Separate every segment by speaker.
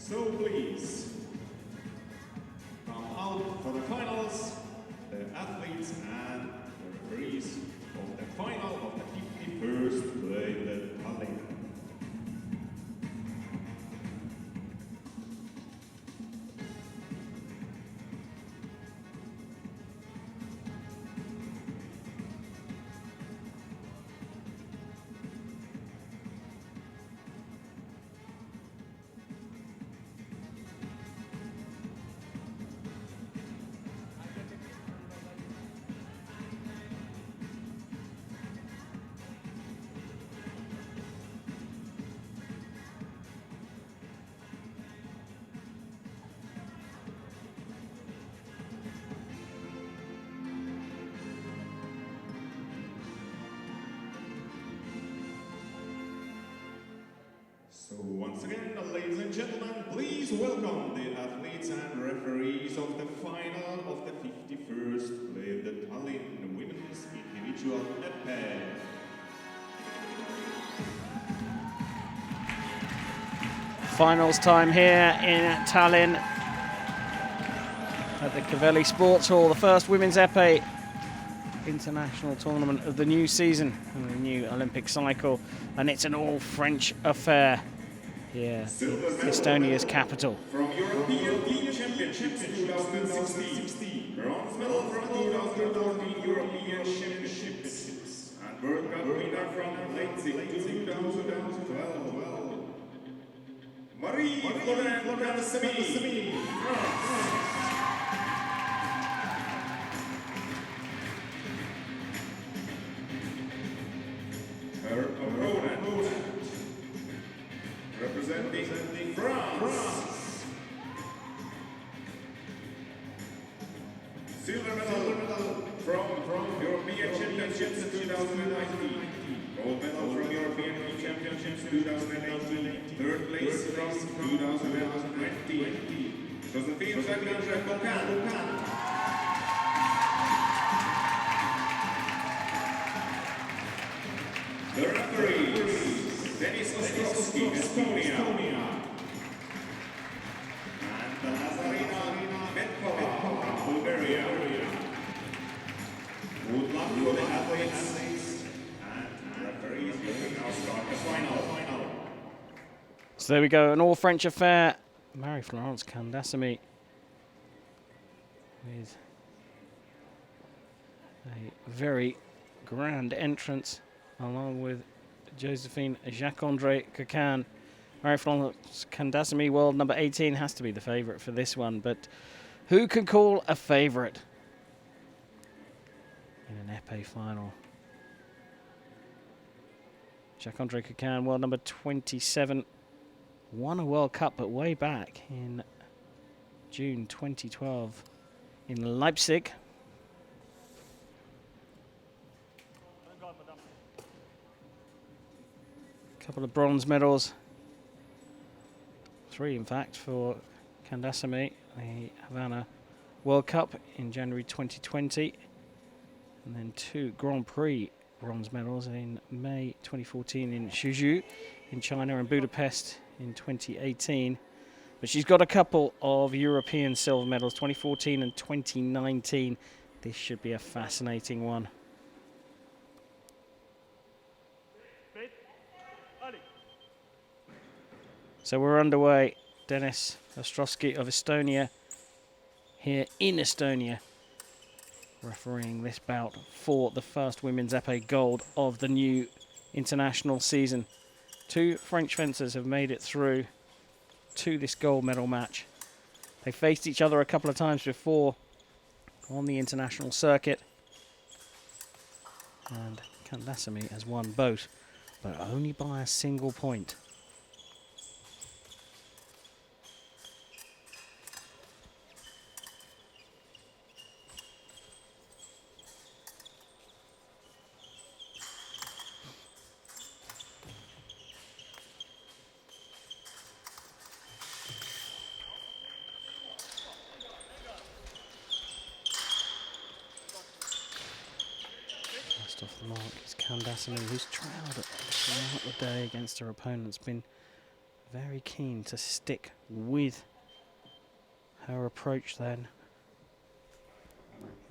Speaker 1: So please, come out for the finals, the athletes and the referees of the final of the 51st played at Tallinn. So once again, ladies and gentlemen, please welcome the athletes and referees of the final of the 51st play of the Tallinn Women's Individual EP.
Speaker 2: Finals time here in Tallinn at the Cavelli Sports Hall, the first Women's EP international tournament of the new season and the new Olympic cycle, and it's an all-French affair here in Estonia's capital.
Speaker 1: From European Team Championships 2016, bronze medal from 2014 European Championships, and World Cup winner from Leipzig 2012. Marie-Florence Candassamy, France. Her opponent, representing France. Silver medal from European Championships 2019. Gold medal from European Championships 2018. Third place from 2020. Josephine Jacques Coquin. The referees, Dennis Ostrovsky, Estonia, and Nazarina Metkova from Bulgaria. Good luck for the athletes and referees. We will now start the final.
Speaker 2: So there we go, an all-French affair. Marie-Florence Candassamy with a very grand entrance, along with Josephine Jacques-Andre Coquin. Marie-Florence Candassamy, world number 18, has to be the favourite for this one, but who can call a favourite in an épée final? Jacques-Andre Coquin, world number 27, won a World Cup, but way back in June 2012 in Leipzig. Couple of bronze medals, 3 in fact, for Candassamy, the Havana World Cup in January 2020, and then 2 Grand Prix bronze medals in May 2014 in Suzhou in China and Budapest in 2018. But she's got a couple of European silver medals, 2014 and 2019. This should be a fascinating one. So we're underway. Dennis Ostrovsky of Estonia here in Estonia, refereeing this bout for the first women's épée gold of the new international season. 2 French fencers have made it through to this gold medal match. They faced each other a couple of times before on the international circuit, and Candassamy has won both, but only by a single point. Off the mark is Candassamy, who's trailed throughout the day against her opponents, been very keen to stick with her approach then.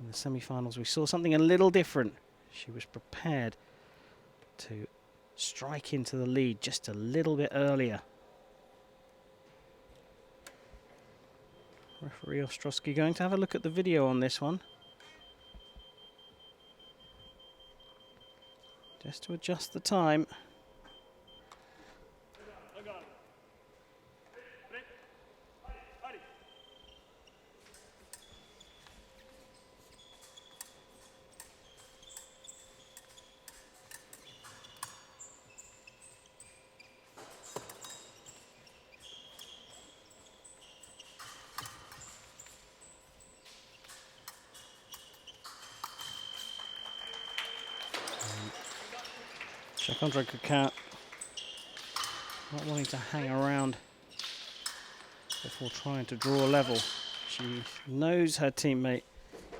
Speaker 2: In the semi-finals we saw something a little different. She was prepared to strike into the lead just a little bit earlier. Referee Ostrowski going to have a look at the video on this one, just to adjust the time. Jacques Coquin not wanting to hang around before trying to draw a level. She knows her teammate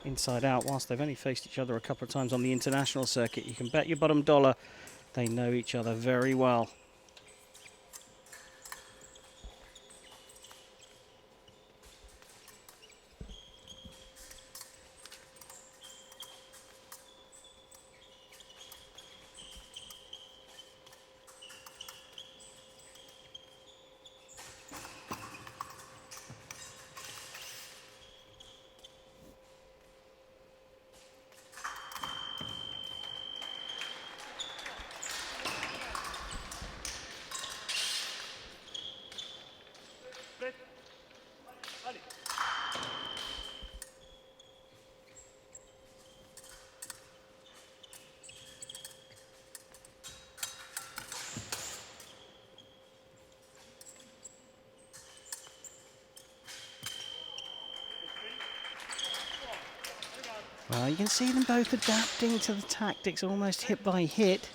Speaker 2: inside out. Whilst they've only faced each other a couple of times on the international circuit, you can bet your bottom dollar they know each other very well. Well, you can see them both adapting to the tactics almost hit by hit.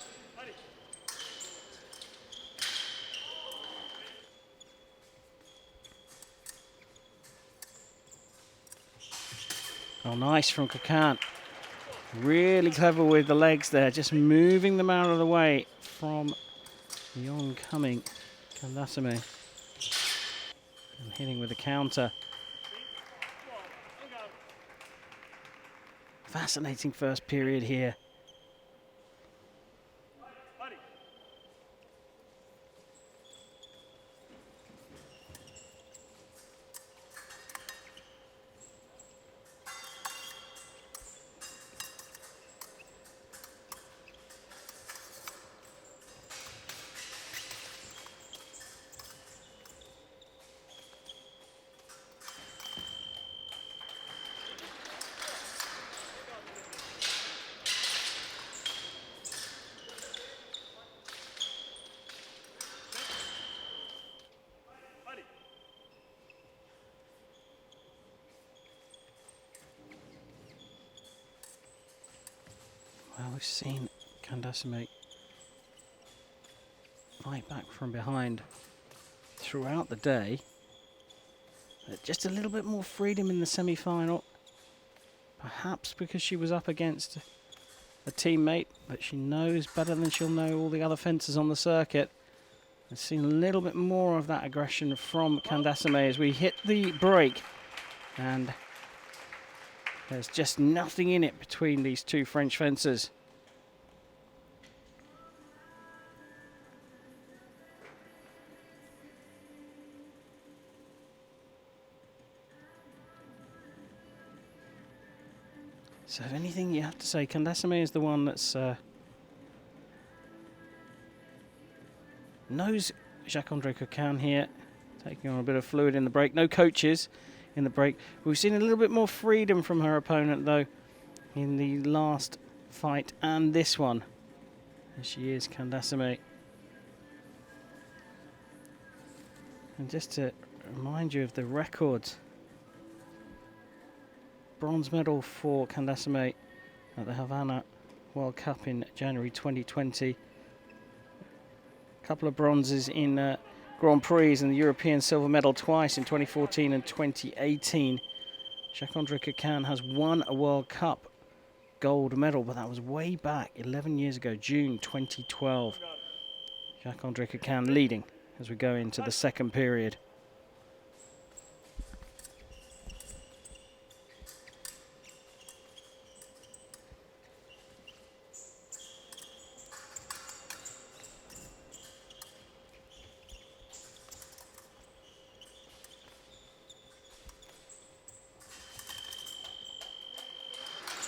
Speaker 2: Oh, nice from Coquin. Really clever with the legs there, just moving them out of the way from the oncoming Candassamy. And hitting with a counter. Fascinating first period here. Well, we've seen Candassamy fight back from behind throughout the day. But just a little bit more freedom in the semi-final. Perhaps because she was up against a teammate that she knows better than she'll know all the other fencers on the circuit. We've seen a little bit more of that aggression from Candassamy as we hit the break. And there's just nothing in it between these two French fencers. So if anything, you have to say Candassamy is the one that's knows Jacques-Andre Coquin here, taking on a bit of fluid in the break. No coaches in the break. We've seen a little bit more freedom from her opponent, though, in the last fight and this one. As she is Candassamy. And just to remind you of the records. Bronze medal for Candassamy at the Havana World Cup in January 2020. A couple of bronzes in Grand Prix and the European silver medal twice in 2014 and 2018. Jacques-Andre Coquin has won a World Cup gold medal, but that was way back 11 years ago, June 2012. Jacques-Andre Coquin leading as we go into the second period.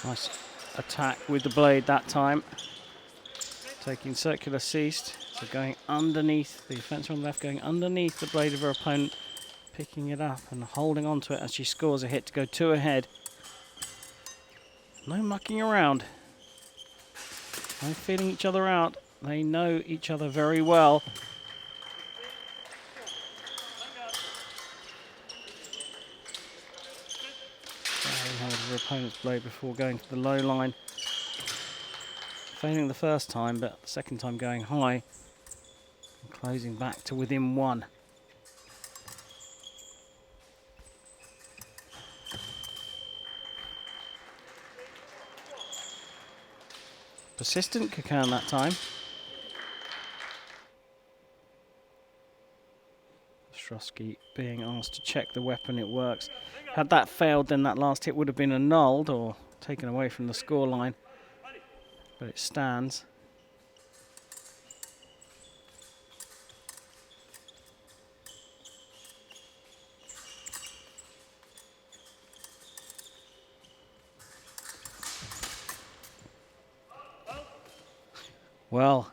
Speaker 2: Nice attack with the blade that time. Taking circular ceased. So going underneath, the fencer on the left going underneath the blade of her opponent, picking it up and holding on to it as she scores a hit to go 2 ahead. No mucking around. No feeling each other out. They know each other very well. Grabbing hold of her opponent's blade before going to the low line. Failing the first time, but the second time going high. And closing back to within 1. Persistent Coquin that time. Ostrowski being asked to check the weapon, it works. Had that failed, then that last hit would have been annulled or taken away from the scoreline. But it stands. Well,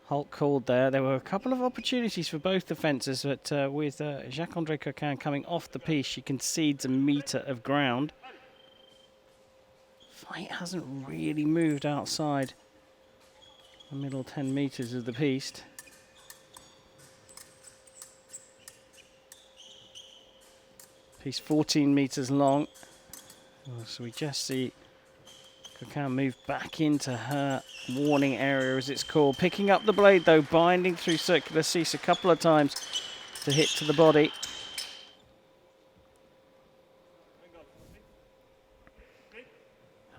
Speaker 2: Holt called there. There were a couple of opportunities for both defences, but with Jacques-André Coquin coming off the piece, she concedes a metre of ground. Fight hasn't really moved outside the middle 10 metres of the piece. Piece 14 metres long. So we just see Coquin move back into her warning area, as it's called. Picking up the blade though, binding through circular cease a couple of times to hit to the body.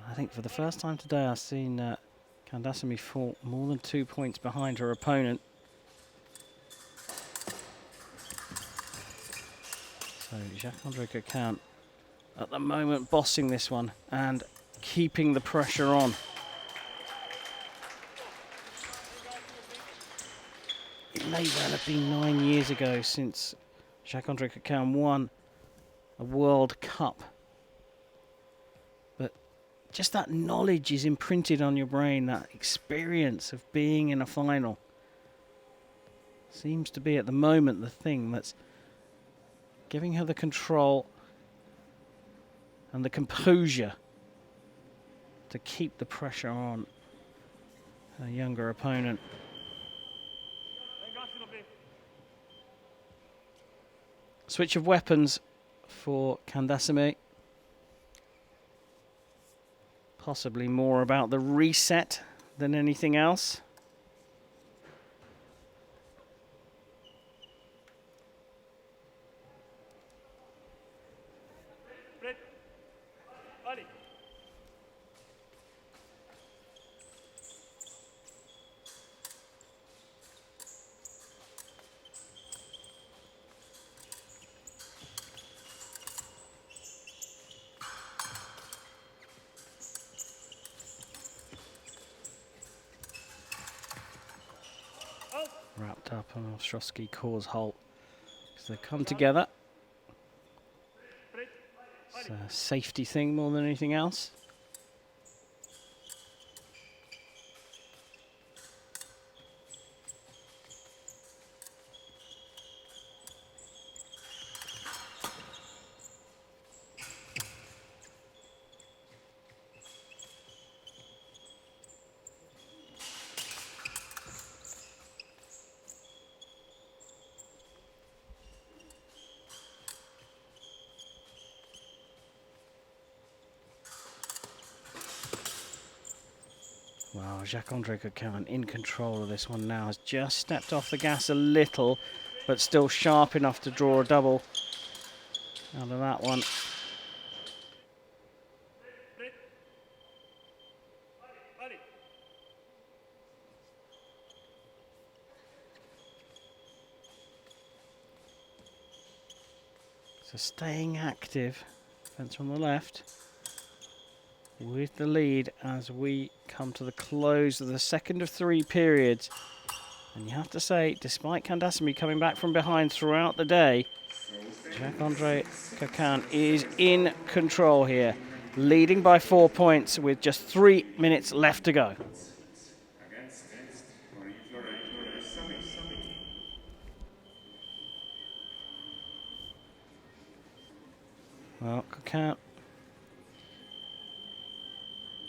Speaker 2: I think for the first time today I've seen Candassamy fall more than 2 points behind her opponent. So Jacques-André Coquin at the moment bossing this one and keeping the pressure on. It may well have been 9 years ago since Jacques-André Coquin won a World Cup. But just that knowledge is imprinted on your brain, that experience of being in a final. Seems to be at the moment the thing that's giving her the control and the composure to keep the pressure on her younger opponent. Switch of weapons for Candassamy. Possibly more about the reset than anything else. Wrapped up and Ostrowski calls Holt. So they come together. It's a safety thing more than anything else. Wow, Jacques-André Coquin in control of this one now. Has just stepped off the gas a little, but still sharp enough to draw a double out of that one. So staying active, fence on the left, with the lead as we come to the close of the second of 3 periods. And you have to say, despite Candassamy coming back from behind throughout the day, Jacques-Andre Coquin is in control here, leading by 4 points with just 3 minutes left to go. Well, Coquin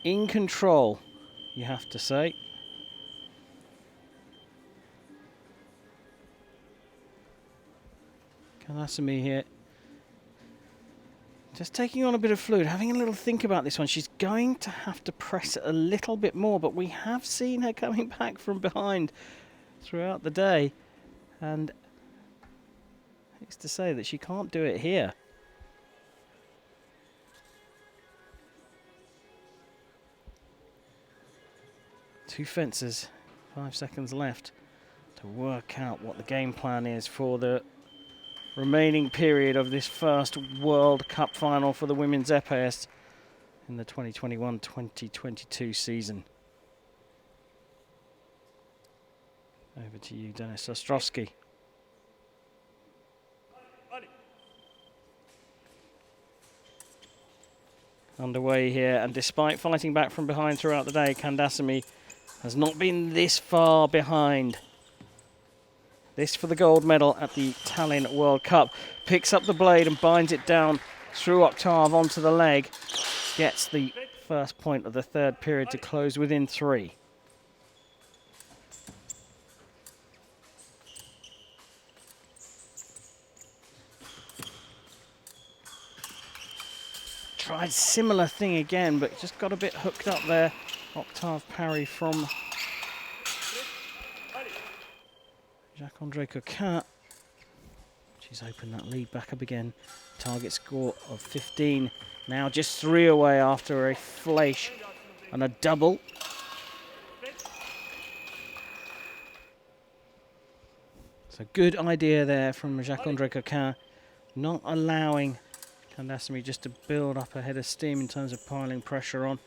Speaker 2: in control, you have to say. Candassamy here, just taking on a bit of fluid, having a little think about this one. She's going to have to press it a little bit more, but we have seen her coming back from behind throughout the day, and it's to say that she can't do it here. Two fences, 5 seconds left to work out what the game plan is for the remaining period of this first World Cup final for the women's épées in the 2021-2022 season. Over to you, Denis Ostrowski. Underway here, and despite fighting back from behind throughout the day, Candassamy has not been this far behind. This for the gold medal at the Tallinn World Cup. Picks up the blade and binds it down through Octave onto the leg. Gets the first point of the 3rd period to close within 3. Tried similar thing again, but just got a bit hooked up there. Octave parry from Jacques-Andre Coquin. She's opened that lead back up again. Target score of 15. Now just 3 away after a flash and a double. So good idea there from Jacques-Andre Coquin, not allowing Candassamy just to build up a head of steam in terms of piling pressure on.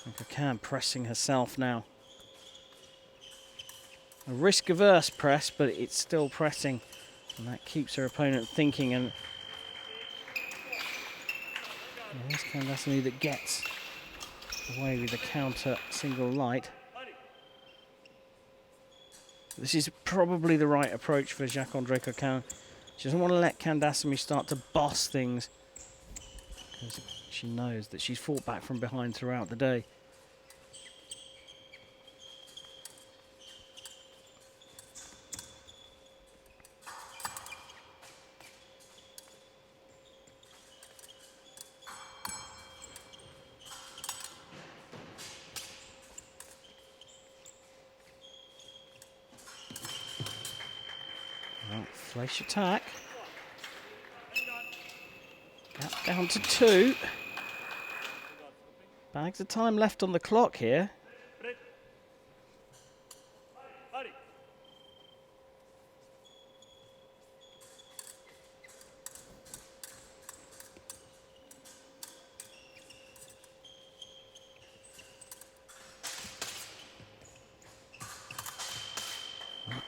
Speaker 2: And Coquin pressing herself now. A risk-averse press, but it's still pressing, and that keeps her opponent thinking. And there's Candassamy that gets away with the counter single light. This is probably the right approach for Jacques-Andre Coquin. She doesn't want to let Candassamy start to boss things, because she knows that she's fought back from behind throughout the day. Flash attack. Gap down to 2. Bags of time left on the clock here.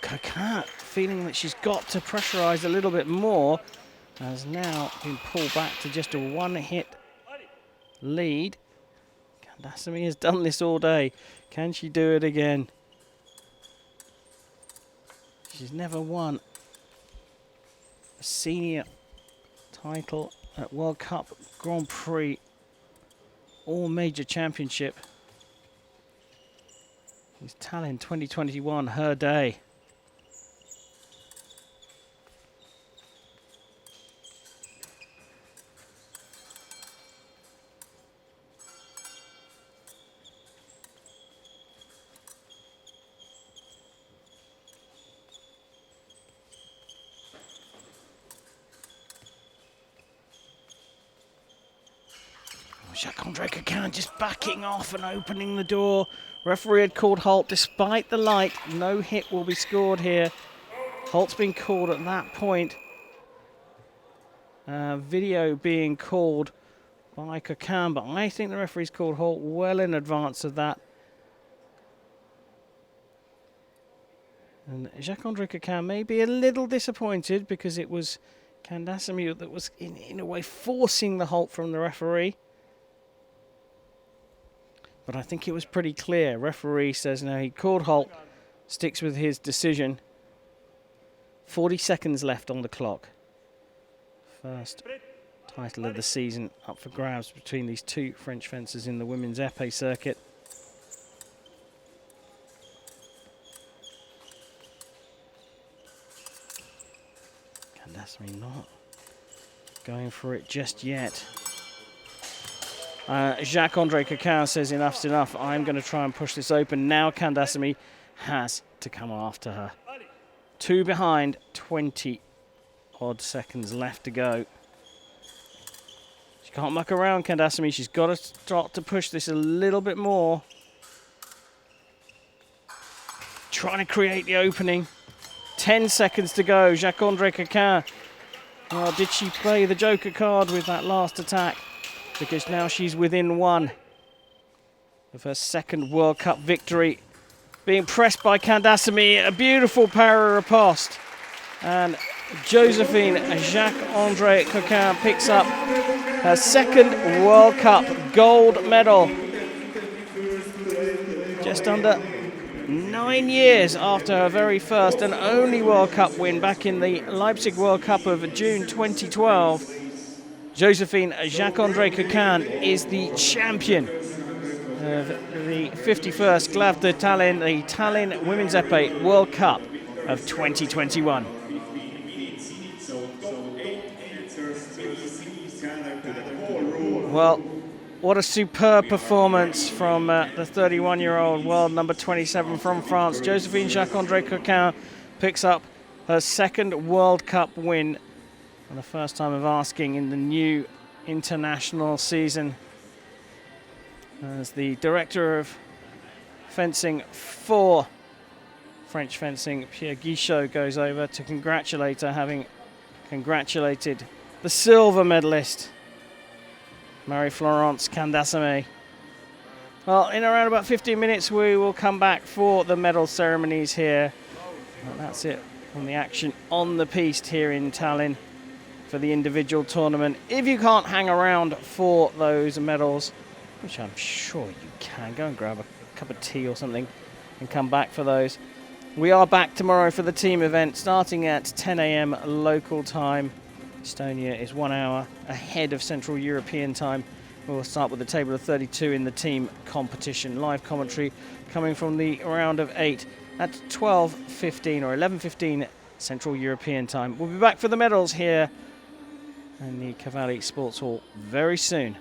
Speaker 2: Coquin feeling that she's got to pressurise a little bit more, has now been pulled back to just a 1-hit lead. Candassamy has done this all day. Can she do it again? She's never won a senior title at World Cup, Grand Prix, or major championship. It's Tallinn 2021, her day. Jacques-Andre Coquin just backing off and opening the door. Referee had called halt despite the light. No hit will be scored here. Halt's been called at that point. video being called by Coquin, but I think the referee's called halt well in advance of that. And Jacques-Andre Coquin may be a little disappointed because it was Candassamy that was in a way forcing the halt from the referee. But I think it was pretty clear. Referee says no, he called halt, sticks with his decision. 40 seconds left on the clock. First title of the season up for grabs between these two French fencers in the women's épée circuit. Candassamy not going for it just yet. Jacques-Andre Coquin says enough's enough. I'm going to try and push this open. Now Candassamy has to come after her. 2 behind, 20 odd seconds left to go. She can't muck around, Candassamy. She's got to start to push this a little bit more. Trying to create the opening. 10 seconds to go. Jacques-Andre Coquin. Oh, did she play the joker card with that last attack? Because now she's within 1 of her second World Cup victory. Being pressed by Candassamy, a beautiful para riposte. And Josephine Jacques-Andre Coquin picks up her second World Cup gold medal. Just under 9 years after her very first and only World Cup win back in the Leipzig World Cup of June 2012. Josephine Jacques-Andre Coquin is the champion of the 51st Glave de Tallinn, the Tallinn Women's Épée World Cup of 2021. Well, what a superb performance from the 31-year-old world number 27 from France. Josephine Jacques-Andre Coquin picks up her second World Cup win. And the first time of asking in the new international season. As the director of fencing for French fencing, Pierre Guichot, goes over to congratulate her, having congratulated the silver medalist, Marie-Florence Candassamy. Well, in around about 15 minutes, we will come back for the medal ceremonies here. And that's it from the action on the piste here in Tallinn for the individual tournament. If you can't hang around for those medals, which I'm sure you can, go and grab a cup of tea or something and come back for those. We are back tomorrow for the team event starting at 10 a.m. local time. Estonia is 1 hour ahead of Central European time. We'll start with the table of 32 in the team competition. Live commentary coming from the round of 8 at 12:15 or 11:15 Central European time. We'll be back for the medals here in the Cavalli Sports Hall very soon.